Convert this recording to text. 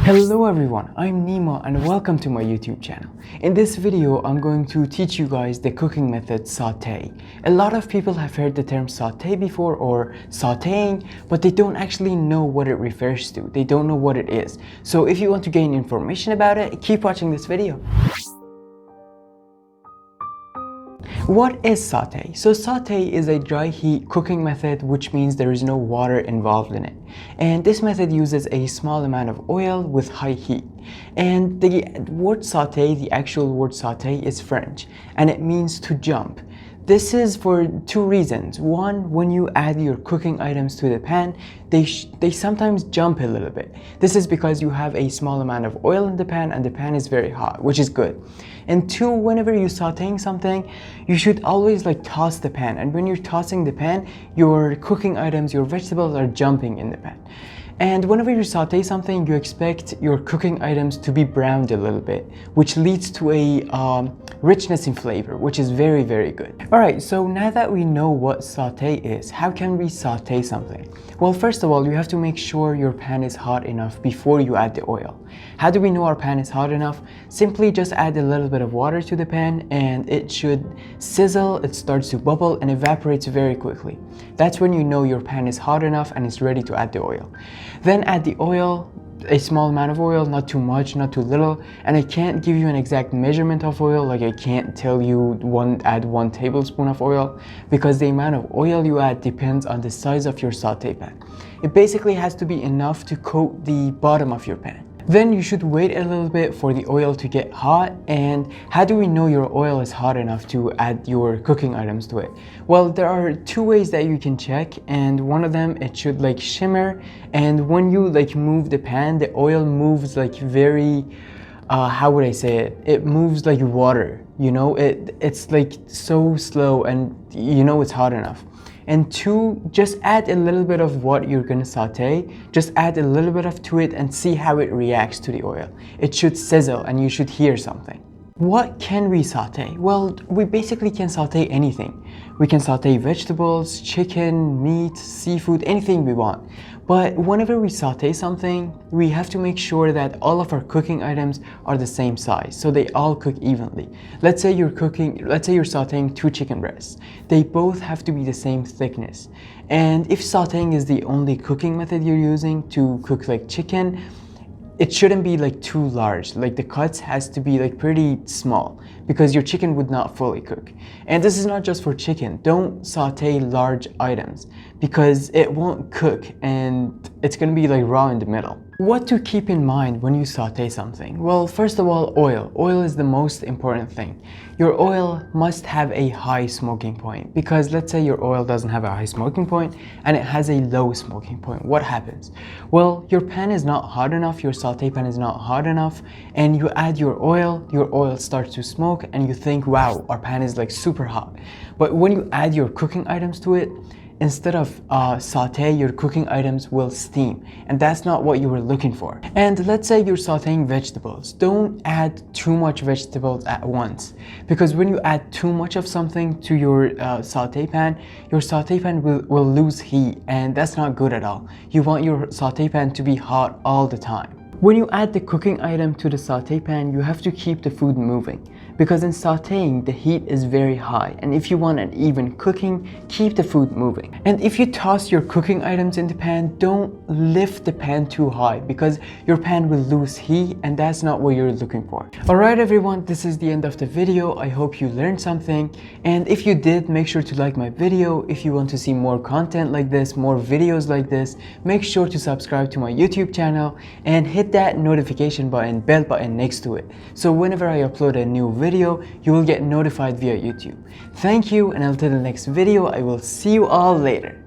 Hello everyone, I'm Nima and welcome to my YouTube channel. In this video, I'm going to teach you guys the cooking method sauté. A lot of people have heard the term sauté before or sautéing, but they don't actually know what it refers to. They don't know what it is. So if you want to gain information about it, keep watching this video. What is sauté? So sauté is a dry heat cooking method, which means there is no water involved in it. And this method uses a small amount of oil with high heat. And the word sauté, the actual word sauté, is French, and it means to jump. This is for two reasons. One, when you add your cooking items to the pan, they sometimes jump a little bit. This is because you have a small amount of oil in the pan and the pan is very hot, which is good. And two, whenever you're sauteing something, you should always toss the pan. And when you're tossing the pan, your cooking items, your vegetables are jumping in the pan. And whenever you saute something, you expect your cooking items to be browned a little bit, which leads to a richness in flavor, which is very, very good. Alright, so now that we know what sauté is, how can we saute something? Well, first of all, you have to make sure your pan is hot enough before you add the oil. How do we know our pan is hot enough? Simply just add a little bit of water to the pan and it should sizzle, it starts to bubble and evaporates very quickly. That's when you know your pan is hot enough and it's ready to add the oil. Then add the oil, a small amount of oil, not too much, not too little. And I can't give you an exact measurement of oil, like I can't tell you add 1 tablespoon of oil, because the amount of oil you add depends on the size of your sauté pan. It basically has to be enough to coat the bottom of your pan. Then you should wait a little bit for the oil to get hot. And how do we know your oil is hot enough to add your cooking items to it? Well, there are two ways that you can check, and one of them, it should shimmer, and when you move the pan, the oil moves very how would I say it? It moves like water, you know? It's so slow and you know it's hot enough. And two, just add a little bit of what you're gonna saute. Just add a little bit to it and see how it reacts to the oil. It should sizzle and you should hear something. What can we saute? Well, we basically can saute anything. We can saute vegetables, chicken, meat, seafood, anything we want. But whenever we saute something, we have to make sure that all of our cooking items are the same size, so they all cook evenly. Let's say you're sauteing 2 chicken breasts. They both have to be the same thickness. And if sauteing is the only cooking method you're using to cook chicken, it shouldn't be too large. The cuts has to be pretty small, because your chicken would not fully cook. And this is not just for chicken. Don't saute large items because it won't cook and it's gonna be raw in the middle. What to keep in mind when you saute something? Well, first of all, oil. Oil is the most important thing. Your oil must have a high smoking point, because let's say your oil doesn't have a high smoking point and it has a low smoking point. What happens? Well, your pan is not hot enough, your saute pan is not hot enough, and you add your oil starts to smoke and you think, wow, our pan is super hot. But when you add your cooking items to it, instead of saute, your cooking items will steam, and that's not what you were looking for. And let's say you're sauteing vegetables. Don't add too much vegetables at once, because when you add too much of something to your saute pan will lose heat, and that's not good at all. You want your saute pan to be hot all the time. When you add the cooking item to the saute pan, you have to keep the food moving, because in sauteing, the heat is very high, and if you want an even cooking, keep the food moving. And if you toss your cooking items in the pan, don't lift the pan too high, because your pan will lose heat, and that's not what you're looking for. Alright everyone, this is the end of the video. I hope you learned something, and if you did, make sure to like my video. If you want to see more content like this, more videos like this, make sure to subscribe to my YouTube channel and hit that notification button, bell button next to it, so whenever I upload a new video, you will get notified via YouTube. Thank you, and until the next video, I will see you all later.